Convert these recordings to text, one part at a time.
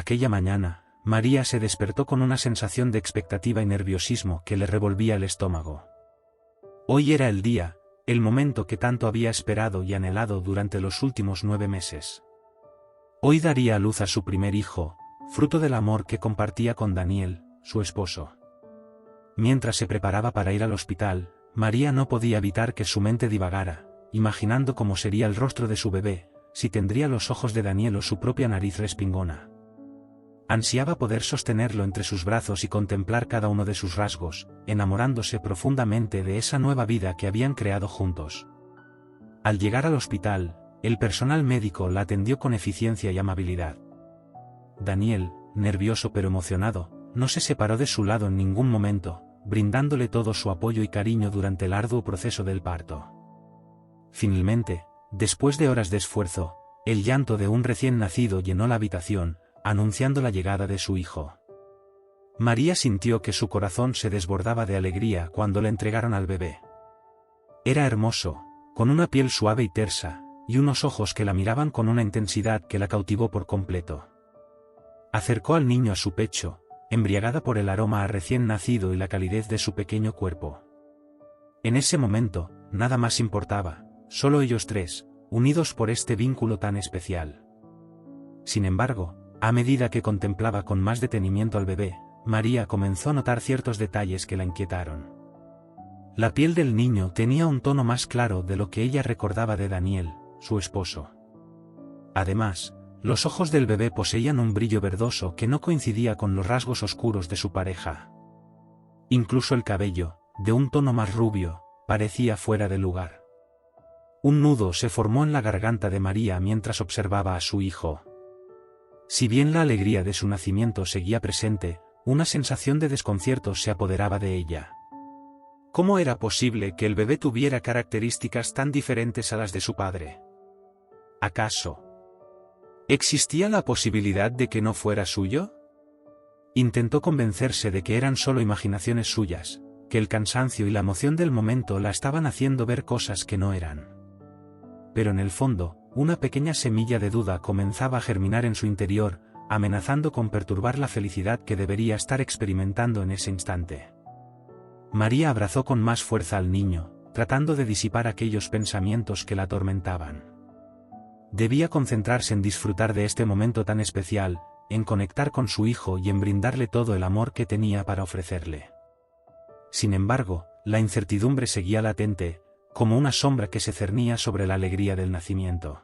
Aquella mañana, María se despertó con una sensación de expectativa y nerviosismo que le revolvía el estómago. Hoy era el día, el momento que tanto había esperado y anhelado durante los últimos 9 meses. Hoy daría a luz a su primer hijo, fruto del amor que compartía con Daniel, su esposo. Mientras se preparaba para ir al hospital, María no podía evitar que su mente divagara, imaginando cómo sería el rostro de su bebé, si tendría los ojos de Daniel o su propia nariz respingona. Ansiaba poder sostenerlo entre sus brazos y contemplar cada uno de sus rasgos, enamorándose profundamente de esa nueva vida que habían creado juntos. Al llegar al hospital, el personal médico la atendió con eficiencia y amabilidad. Daniel, nervioso pero emocionado, no se separó de su lado en ningún momento, brindándole todo su apoyo y cariño durante el arduo proceso del parto. Finalmente, después de horas de esfuerzo, el llanto de un recién nacido llenó la habitación, anunciando la llegada de su hijo. María sintió que su corazón se desbordaba de alegría cuando le entregaron al bebé. Era hermoso, con una piel suave y tersa, y unos ojos que la miraban con una intensidad que la cautivó por completo. Acercó al niño a su pecho, embriagada por el aroma a recién nacido y la calidez de su pequeño cuerpo. En ese momento, nada más importaba, solo ellos tres, unidos por este vínculo tan especial. Sin embargo, a medida que contemplaba con más detenimiento al bebé, María comenzó a notar ciertos detalles que la inquietaron. La piel del niño tenía un tono más claro de lo que ella recordaba de Daniel, su esposo. Además, los ojos del bebé poseían un brillo verdoso que no coincidía con los rasgos oscuros de su pareja. Incluso el cabello, de un tono más rubio, parecía fuera de lugar. Un nudo se formó en la garganta de María mientras observaba a su hijo. Si bien la alegría de su nacimiento seguía presente, una sensación de desconcierto se apoderaba de ella. ¿Cómo era posible que el bebé tuviera características tan diferentes a las de su padre? ¿Acaso existía la posibilidad de que no fuera suyo? Intentó convencerse de que eran solo imaginaciones suyas, que el cansancio y la emoción del momento la estaban haciendo ver cosas que no eran. Pero en el fondo, una pequeña semilla de duda comenzaba a germinar en su interior, amenazando con perturbar la felicidad que debería estar experimentando en ese instante. María abrazó con más fuerza al niño, tratando de disipar aquellos pensamientos que la atormentaban. Debía concentrarse en disfrutar de este momento tan especial, en conectar con su hijo y en brindarle todo el amor que tenía para ofrecerle. Sin embargo, la incertidumbre seguía latente, como una sombra que se cernía sobre la alegría del nacimiento.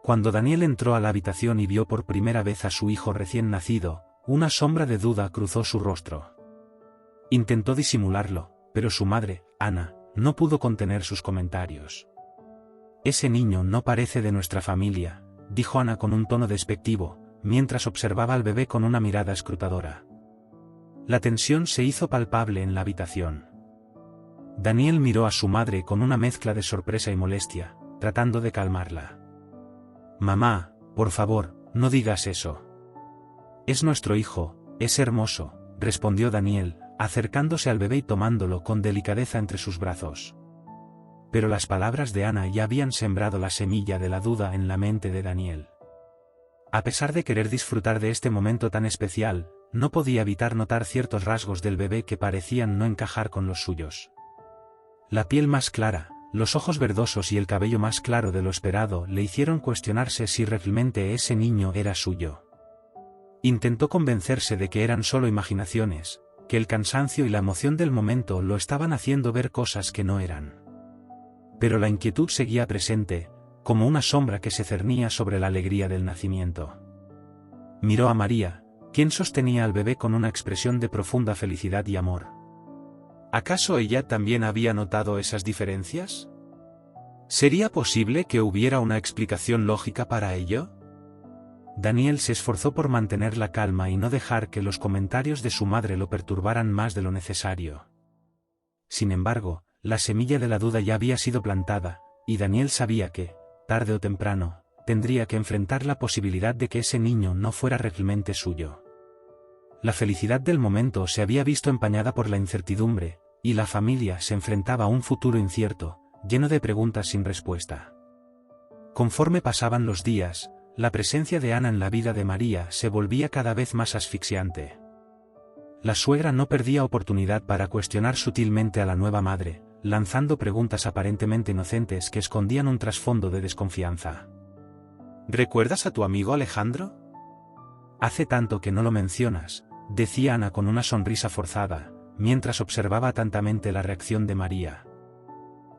Cuando Daniel entró a la habitación y vio por primera vez a su hijo recién nacido, una sombra de duda cruzó su rostro. Intentó disimularlo, pero su madre, Ana, no pudo contener sus comentarios. «Ese niño no parece de nuestra familia», dijo Ana con un tono despectivo, mientras observaba al bebé con una mirada escrutadora. La tensión se hizo palpable en la habitación. Daniel miró a su madre con una mezcla de sorpresa y molestia, tratando de calmarla. «Mamá, por favor, no digas eso. Es nuestro hijo, es hermoso», respondió Daniel, acercándose al bebé y tomándolo con delicadeza entre sus brazos. Pero las palabras de Ana ya habían sembrado la semilla de la duda en la mente de Daniel. A pesar de querer disfrutar de este momento tan especial, no podía evitar notar ciertos rasgos del bebé que parecían no encajar con los suyos. La piel más clara, los ojos verdosos y el cabello más claro de lo esperado le hicieron cuestionarse si realmente ese niño era suyo. Intentó convencerse de que eran solo imaginaciones, que el cansancio y la emoción del momento lo estaban haciendo ver cosas que no eran. Pero la inquietud seguía presente, como una sombra que se cernía sobre la alegría del nacimiento. Miró a María, quien sostenía al bebé con una expresión de profunda felicidad y amor. ¿Acaso ella también había notado esas diferencias? ¿Sería posible que hubiera una explicación lógica para ello? Daniel se esforzó por mantener la calma y no dejar que los comentarios de su madre lo perturbaran más de lo necesario. Sin embargo, la semilla de la duda ya había sido plantada, y Daniel sabía que, tarde o temprano, tendría que enfrentar la posibilidad de que ese niño no fuera realmente suyo. La felicidad del momento se había visto empañada por la incertidumbre, y la familia se enfrentaba a un futuro incierto, lleno de preguntas sin respuesta. Conforme pasaban los días, la presencia de Ana en la vida de María se volvía cada vez más asfixiante. La suegra no perdía oportunidad para cuestionar sutilmente a la nueva madre, lanzando preguntas aparentemente inocentes que escondían un trasfondo de desconfianza. ¿Recuerdas a tu amigo Alejandro? Hace tanto que no lo mencionas, decía Ana con una sonrisa forzada, mientras observaba atentamente la reacción de María.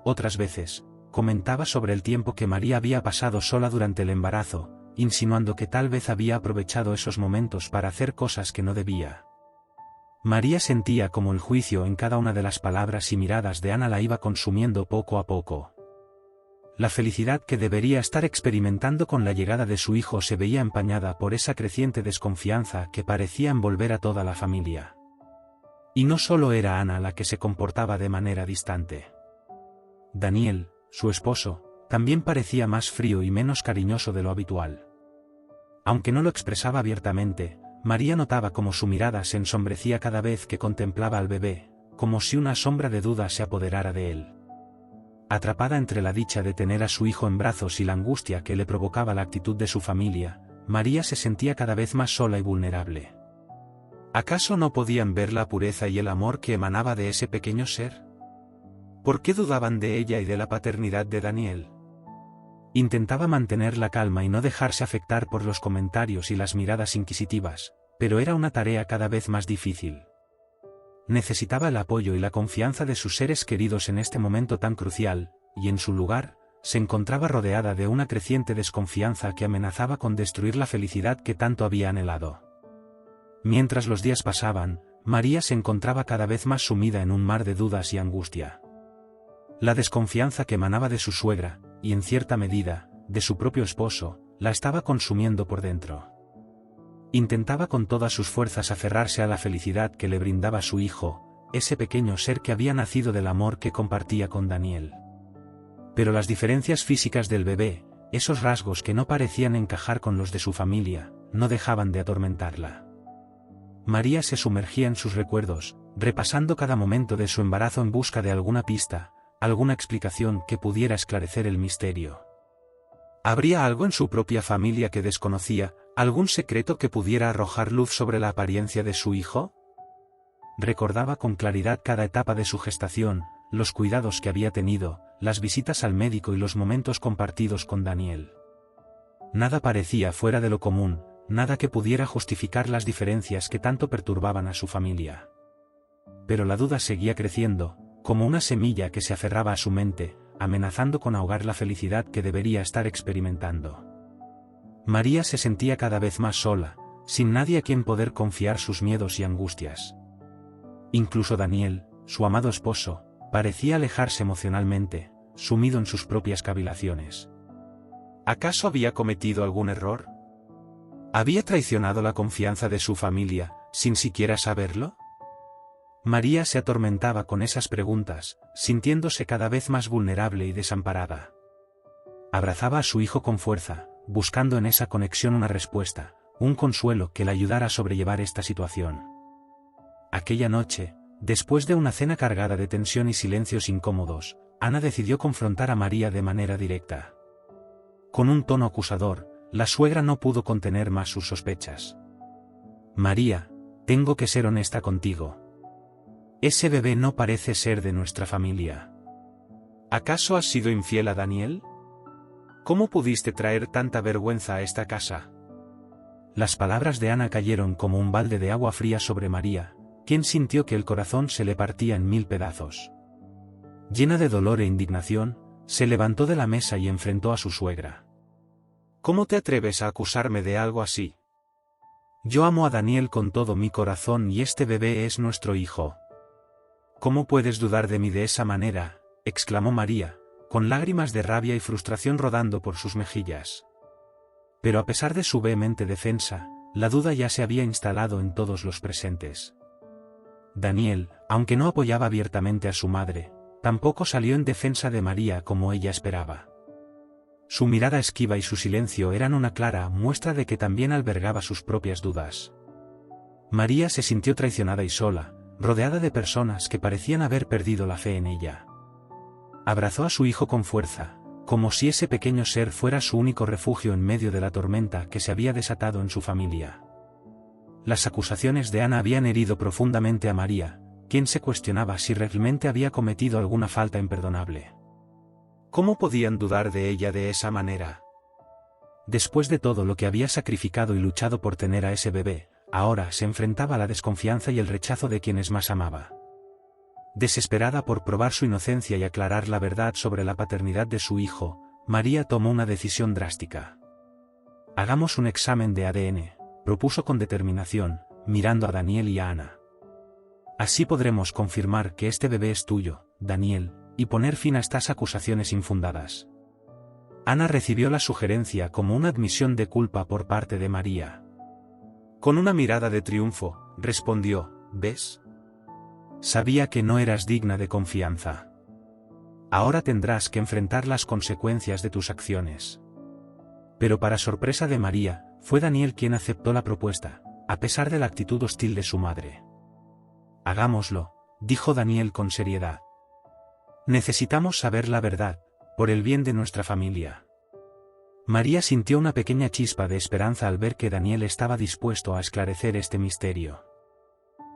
Otras veces, comentaba sobre el tiempo que María había pasado sola durante el embarazo, insinuando que tal vez había aprovechado esos momentos para hacer cosas que no debía. María sentía como el juicio en cada una de las palabras y miradas de Ana la iba consumiendo poco a poco. La felicidad que debería estar experimentando con la llegada de su hijo se veía empañada por esa creciente desconfianza que parecía envolver a toda la familia. Y no solo era Ana la que se comportaba de manera distante. Daniel, su esposo, también parecía más frío y menos cariñoso de lo habitual. Aunque no lo expresaba abiertamente, María notaba cómo su mirada se ensombrecía cada vez que contemplaba al bebé, como si una sombra de duda se apoderara de él. Atrapada entre la dicha de tener a su hijo en brazos y la angustia que le provocaba la actitud de su familia, María se sentía cada vez más sola y vulnerable. ¿Acaso no podían ver la pureza y el amor que emanaba de ese pequeño ser? ¿Por qué dudaban de ella y de la paternidad de Daniel? Intentaba mantener la calma y no dejarse afectar por los comentarios y las miradas inquisitivas, pero era una tarea cada vez más difícil. Necesitaba el apoyo y la confianza de sus seres queridos en este momento tan crucial, y en su lugar, se encontraba rodeada de una creciente desconfianza que amenazaba con destruir la felicidad que tanto había anhelado. Mientras los días pasaban, María se encontraba cada vez más sumida en un mar de dudas y angustia. La desconfianza que emanaba de su suegra, y en cierta medida, de su propio esposo, la estaba consumiendo por dentro. Intentaba con todas sus fuerzas aferrarse a la felicidad que le brindaba su hijo, ese pequeño ser que había nacido del amor que compartía con Daniel. Pero las diferencias físicas del bebé, esos rasgos que no parecían encajar con los de su familia, no dejaban de atormentarla. María se sumergía en sus recuerdos, repasando cada momento de su embarazo en busca de alguna pista, alguna explicación que pudiera esclarecer el misterio. ¿Habría algo en su propia familia que desconocía, algún secreto que pudiera arrojar luz sobre la apariencia de su hijo? Recordaba con claridad cada etapa de su gestación, los cuidados que había tenido, las visitas al médico y los momentos compartidos con Daniel. Nada parecía fuera de lo común, nada que pudiera justificar las diferencias que tanto perturbaban a su familia. Pero la duda seguía creciendo, como una semilla que se aferraba a su mente, amenazando con ahogar la felicidad que debería estar experimentando. María se sentía cada vez más sola, sin nadie a quien poder confiar sus miedos y angustias. Incluso Daniel, su amado esposo, parecía alejarse emocionalmente, sumido en sus propias cavilaciones. ¿Acaso había cometido algún error? ¿Había traicionado la confianza de su familia, sin siquiera saberlo? María se atormentaba con esas preguntas, sintiéndose cada vez más vulnerable y desamparada. Abrazaba a su hijo con fuerza, buscando en esa conexión una respuesta, un consuelo que le ayudara a sobrellevar esta situación. Aquella noche, después de una cena cargada de tensión y silencios incómodos, Ana decidió confrontar a María de manera directa. Con un tono acusador, la suegra no pudo contener más sus sospechas. «María, tengo que ser honesta contigo. Ese bebé no parece ser de nuestra familia». ¿Acaso has sido infiel a Daniel? ¿Cómo pudiste traer tanta vergüenza a esta casa? Las palabras de Ana cayeron como un balde de agua fría sobre María, quien sintió que el corazón se le partía en 1000 pedazos. Llena de dolor e indignación, se levantó de la mesa y enfrentó a su suegra. ¿Cómo te atreves a acusarme de algo así? Yo amo a Daniel con todo mi corazón y este bebé es nuestro hijo. ¿Cómo puedes dudar de mí de esa manera?, exclamó María, con lágrimas de rabia y frustración rodando por sus mejillas. Pero a pesar de su vehemente defensa, la duda ya se había instalado en todos los presentes. Daniel, aunque no apoyaba abiertamente a su madre, tampoco salió en defensa de María como ella esperaba. Su mirada esquiva y su silencio eran una clara muestra de que también albergaba sus propias dudas. María se sintió traicionada y sola, rodeada de personas que parecían haber perdido la fe en ella. Abrazó a su hijo con fuerza, como si ese pequeño ser fuera su único refugio en medio de la tormenta que se había desatado en su familia. Las acusaciones de Ana habían herido profundamente a María, quien se cuestionaba si realmente había cometido alguna falta imperdonable. ¿Cómo podían dudar de ella de esa manera? Después de todo lo que había sacrificado y luchado por tener a ese bebé, ahora se enfrentaba a la desconfianza y el rechazo de quienes más amaba. Desesperada por probar su inocencia y aclarar la verdad sobre la paternidad de su hijo, María tomó una decisión drástica. «Hagamos un examen de ADN», propuso con determinación, mirando a Daniel y a Ana. «Así podremos confirmar que este bebé es tuyo, Daniel, y poner fin a estas acusaciones infundadas». Ana recibió la sugerencia como una admisión de culpa por parte de María. Con una mirada de triunfo, respondió: «¿Ves? Sabía que no eras digna de confianza. Ahora tendrás que enfrentar las consecuencias de tus acciones». Pero para sorpresa de María, fue Daniel quien aceptó la propuesta, a pesar de la actitud hostil de su madre. «Hagámoslo», dijo Daniel con seriedad. «Necesitamos saber la verdad, por el bien de nuestra familia». María sintió una pequeña chispa de esperanza al ver que Daniel estaba dispuesto a esclarecer este misterio.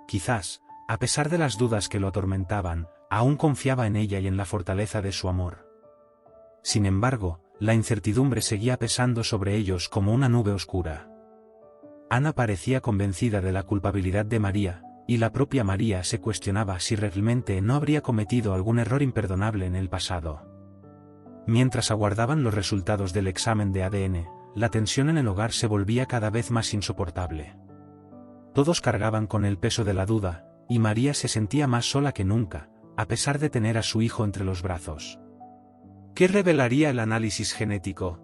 Quizás, a pesar de las dudas que lo atormentaban, aún confiaba en ella y en la fortaleza de su amor. Sin embargo, la incertidumbre seguía pesando sobre ellos como una nube oscura. Ana parecía convencida de la culpabilidad de María, y la propia María se cuestionaba si realmente no habría cometido algún error imperdonable en el pasado. Mientras aguardaban los resultados del examen de ADN, la tensión en el hogar se volvía cada vez más insoportable. Todos cargaban con el peso de la duda, y María se sentía más sola que nunca, a pesar de tener a su hijo entre los brazos. ¿Qué revelaría el análisis genético?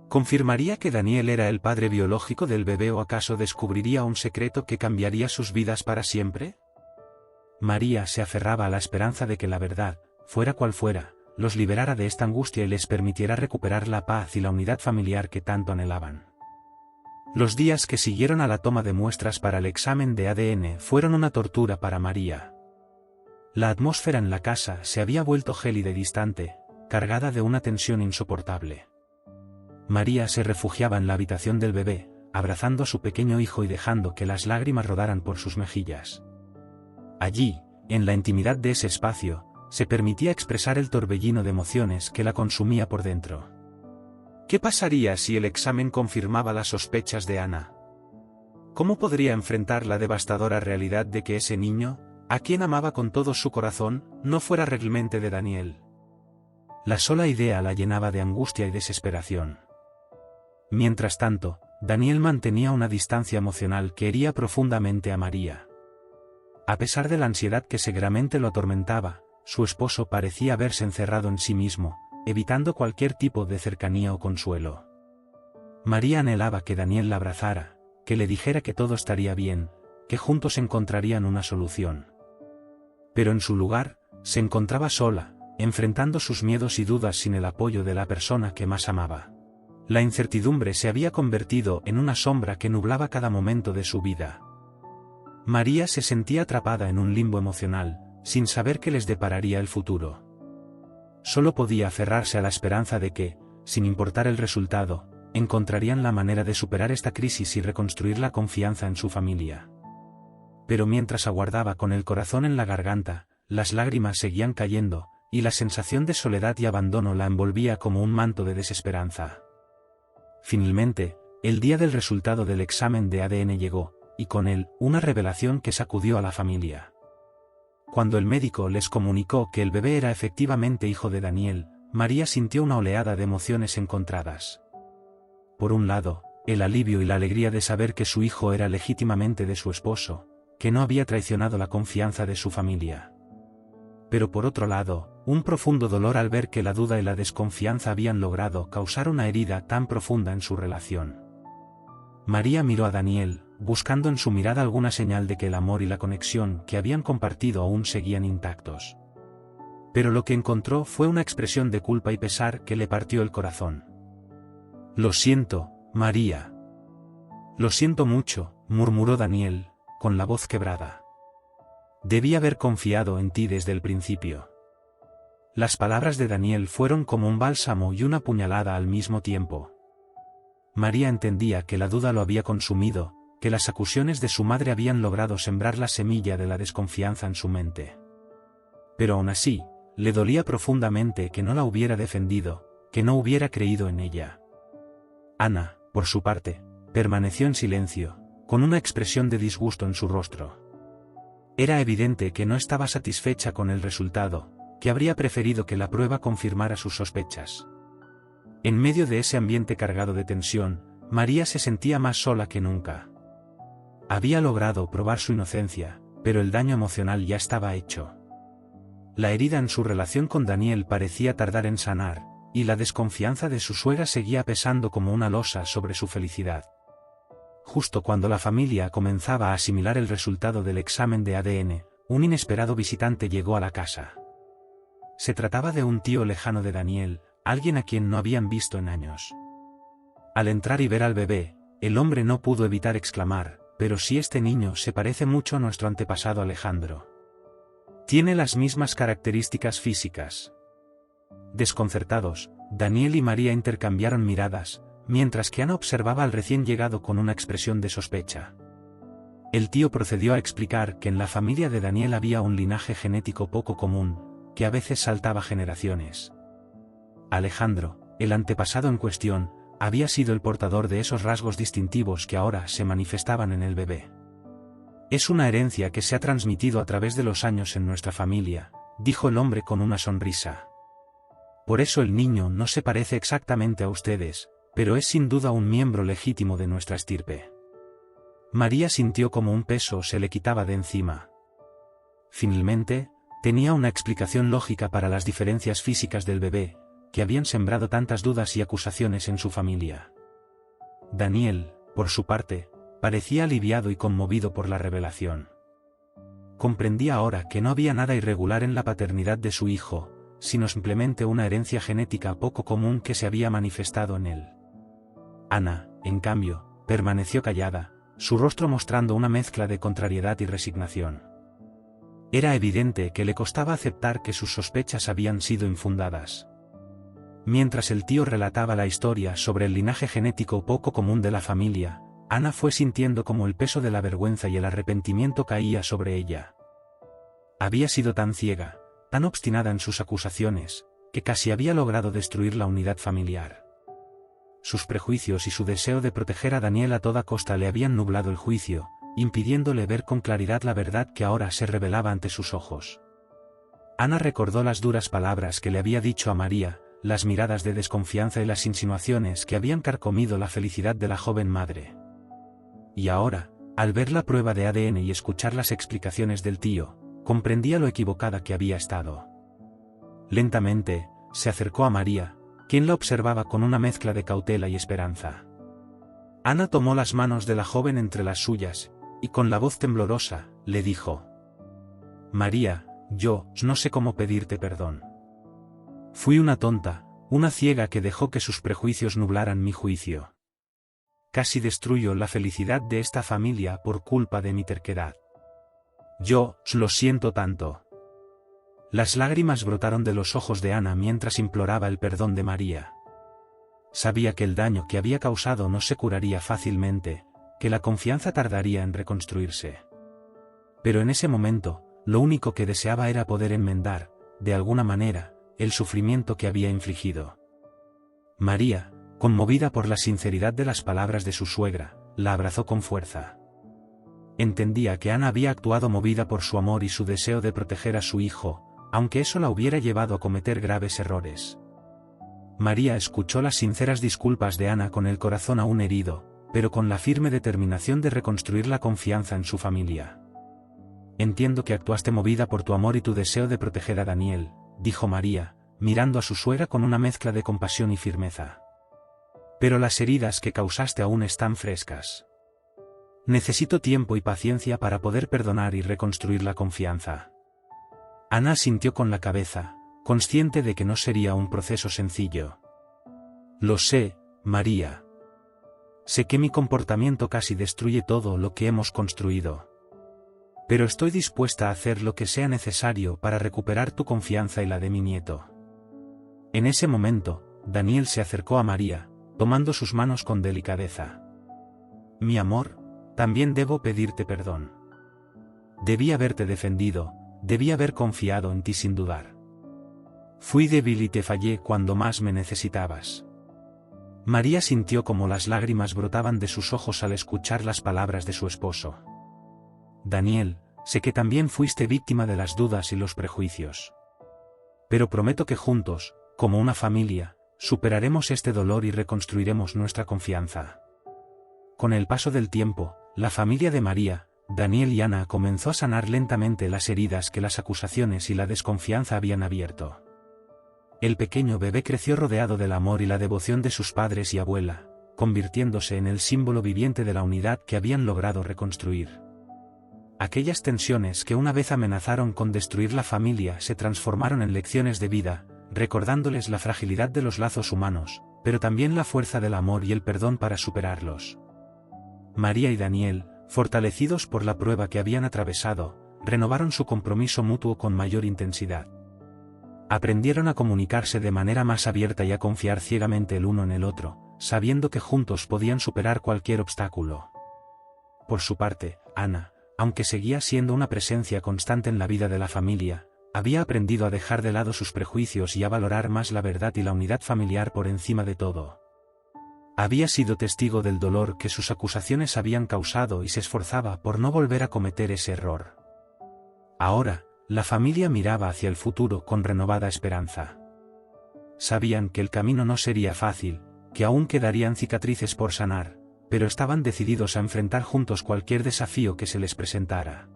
¿Confirmaría que Daniel era el padre biológico del bebé o acaso descubriría un secreto que cambiaría sus vidas para siempre? María se aferraba a la esperanza de que la verdad, fuera cual fuera, los liberara de esta angustia y les permitiera recuperar la paz y la unidad familiar que tanto anhelaban. Los días que siguieron a la toma de muestras para el examen de ADN fueron una tortura para María. La atmósfera en la casa se había vuelto gélida y distante, cargada de una tensión insoportable. María se refugiaba en la habitación del bebé, abrazando a su pequeño hijo y dejando que las lágrimas rodaran por sus mejillas. Allí, en la intimidad de ese espacio, se permitía expresar el torbellino de emociones que la consumía por dentro. ¿Qué pasaría si el examen confirmaba las sospechas de Ana? ¿Cómo podría enfrentar la devastadora realidad de que ese niño, a quien amaba con todo su corazón, no fuera realmente de Daniel? La sola idea la llenaba de angustia y desesperación. Mientras tanto, Daniel mantenía una distancia emocional que hería profundamente a María. A pesar de la ansiedad que seguramente lo atormentaba, su esposo parecía haberse encerrado en sí mismo, evitando cualquier tipo de cercanía o consuelo. María anhelaba que Daniel la abrazara, que le dijera que todo estaría bien, que juntos encontrarían una solución. Pero en su lugar, se encontraba sola, enfrentando sus miedos y dudas sin el apoyo de la persona que más amaba. La incertidumbre se había convertido en una sombra que nublaba cada momento de su vida. María se sentía atrapada en un limbo emocional, sin saber qué les depararía el futuro. Solo podía aferrarse a la esperanza de que, sin importar el resultado, encontrarían la manera de superar esta crisis y reconstruir la confianza en su familia. Pero mientras aguardaba con el corazón en la garganta, las lágrimas seguían cayendo, y la sensación de soledad y abandono la envolvía como un manto de desesperanza. Finalmente, el día del resultado del examen de ADN llegó, y con él, una revelación que sacudió a la familia. Cuando el médico les comunicó que el bebé era efectivamente hijo de Daniel, María sintió una oleada de emociones encontradas. Por un lado, el alivio y la alegría de saber que su hijo era legítimamente de su esposo, que no había traicionado la confianza de su familia. Pero por otro lado, un profundo dolor al ver que la duda y la desconfianza habían logrado causar una herida tan profunda en su relación. María miró a Daniel, buscando en su mirada alguna señal de que el amor y la conexión que habían compartido aún seguían intactos. Pero lo que encontró fue una expresión de culpa y pesar que le partió el corazón. «Lo siento, María». «Lo siento mucho», murmuró Daniel, con la voz quebrada. «Debí haber confiado en ti desde el principio». Las palabras de Daniel fueron como un bálsamo y una puñalada al mismo tiempo. María entendía que la duda lo había consumido, que las acusaciones de su madre habían logrado sembrar la semilla de la desconfianza en su mente. Pero aún así, le dolía profundamente que no la hubiera defendido, que no hubiera creído en ella. Ana, por su parte, permaneció en silencio, con una expresión de disgusto en su rostro. Era evidente que no estaba satisfecha con el resultado, que habría preferido que la prueba confirmara sus sospechas. En medio de ese ambiente cargado de tensión, María se sentía más sola que nunca. Había logrado probar su inocencia, pero el daño emocional ya estaba hecho. La herida en su relación con Daniel parecía tardar en sanar, y la desconfianza de su suegra seguía pesando como una losa sobre su felicidad. Justo cuando la familia comenzaba a asimilar el resultado del examen de ADN, un inesperado visitante llegó a la casa. Se trataba de un tío lejano de Daniel, alguien a quien no habían visto en años. Al entrar y ver al bebé, el hombre no pudo evitar exclamar: «Pero si este niño se parece mucho a nuestro antepasado Alejandro. Tiene las mismas características físicas». Desconcertados, Daniel y María intercambiaron miradas, mientras que Ana observaba al recién llegado con una expresión de sospecha. El tío procedió a explicar que en la familia de Daniel había un linaje genético poco común, que a veces saltaba generaciones. Alejandro, el antepasado en cuestión, había sido el portador de esos rasgos distintivos que ahora se manifestaban en el bebé. «Es una herencia que se ha transmitido a través de los años en nuestra familia», dijo el hombre con una sonrisa. «Por eso el niño no se parece exactamente a ustedes, pero es sin duda un miembro legítimo de nuestra estirpe». María sintió como un peso se le quitaba de encima. Finalmente, tenía una explicación lógica para las diferencias físicas del bebé, que habían sembrado tantas dudas y acusaciones en su familia. Daniel, por su parte, parecía aliviado y conmovido por la revelación. Comprendía ahora que no había nada irregular en la paternidad de su hijo, sino simplemente una herencia genética poco común que se había manifestado en él. Ana, en cambio, permaneció callada, su rostro mostrando una mezcla de contrariedad y resignación. Era evidente que le costaba aceptar que sus sospechas habían sido infundadas. Mientras el tío relataba la historia sobre el linaje genético poco común de la familia, Ana fue sintiendo como el peso de la vergüenza y el arrepentimiento caía sobre ella. Había sido tan ciega, tan obstinada en sus acusaciones, que casi había logrado destruir la unidad familiar. Sus prejuicios y su deseo de proteger a Daniel a toda costa le habían nublado el juicio, impidiéndole ver con claridad la verdad que ahora se revelaba ante sus ojos. Ana recordó las duras palabras que le había dicho a María, las miradas de desconfianza y las insinuaciones que habían carcomido la felicidad de la joven madre. Y ahora, al ver la prueba de ADN y escuchar las explicaciones del tío, comprendía lo equivocada que había estado. Lentamente, se acercó a María, quien la observaba con una mezcla de cautela y esperanza. Ana tomó las manos de la joven entre las suyas, y con la voz temblorosa, le dijo: «María, yo no sé cómo pedirte perdón. Fui una tonta, una ciega que dejó que sus prejuicios nublaran mi juicio. Casi destruyo la felicidad de esta familia por culpa de mi terquedad. Yo lo siento tanto». Las lágrimas brotaron de los ojos de Ana mientras imploraba el perdón de María. Sabía que el daño que había causado no se curaría fácilmente, que la confianza tardaría en reconstruirse. Pero en ese momento, lo único que deseaba era poder enmendar, de alguna manera, el sufrimiento que había infligido. María, conmovida por la sinceridad de las palabras de su suegra, la abrazó con fuerza. Entendía que Ana había actuado movida por su amor y su deseo de proteger a su hijo, aunque eso la hubiera llevado a cometer graves errores. María escuchó las sinceras disculpas de Ana con el corazón aún herido, pero con la firme determinación de reconstruir la confianza en su familia. «Entiendo que actuaste movida por tu amor y tu deseo de proteger a Daniel», dijo María, mirando a su suegra con una mezcla de compasión y firmeza. «Pero las heridas que causaste aún están frescas. Necesito tiempo y paciencia para poder perdonar y reconstruir la confianza». Ana asintió con la cabeza, consciente de que no sería un proceso sencillo. «Lo sé, María. Sé que mi comportamiento casi destruye todo lo que hemos construido. Pero estoy dispuesta a hacer lo que sea necesario para recuperar tu confianza y la de mi nieto». En ese momento, Daniel se acercó a María, tomando sus manos con delicadeza. Mi amor, también debo pedirte perdón. Debí haberte defendido, debí haber confiado en ti sin dudar. Fui débil y te fallé cuando más me necesitabas. María sintió como las lágrimas brotaban de sus ojos al escuchar las palabras de su esposo. Daniel, sé que también fuiste víctima de las dudas y los prejuicios. Pero prometo que juntos, como una familia, superaremos este dolor y reconstruiremos nuestra confianza. Con el paso del tiempo, la familia de María, Daniel y Ana comenzó a sanar lentamente las heridas que las acusaciones y la desconfianza habían abierto. El pequeño bebé creció rodeado del amor y la devoción de sus padres y abuela, convirtiéndose en el símbolo viviente de la unidad que habían logrado reconstruir. Aquellas tensiones que una vez amenazaron con destruir la familia se transformaron en lecciones de vida, recordándoles la fragilidad de los lazos humanos, pero también la fuerza del amor y el perdón para superarlos. María y Daniel, fortalecidos por la prueba que habían atravesado, renovaron su compromiso mutuo con mayor intensidad. Aprendieron a comunicarse de manera más abierta y a confiar ciegamente el uno en el otro, sabiendo que juntos podían superar cualquier obstáculo. Por su parte, Ana, aunque seguía siendo una presencia constante en la vida de la familia, había aprendido a dejar de lado sus prejuicios y a valorar más la verdad y la unidad familiar por encima de todo. Había sido testigo del dolor que sus acusaciones habían causado y se esforzaba por no volver a cometer ese error. Ahora, la familia miraba hacia el futuro con renovada esperanza. Sabían que el camino no sería fácil, que aún quedarían cicatrices por sanar, pero estaban decididos a enfrentar juntos cualquier desafío que se les presentara.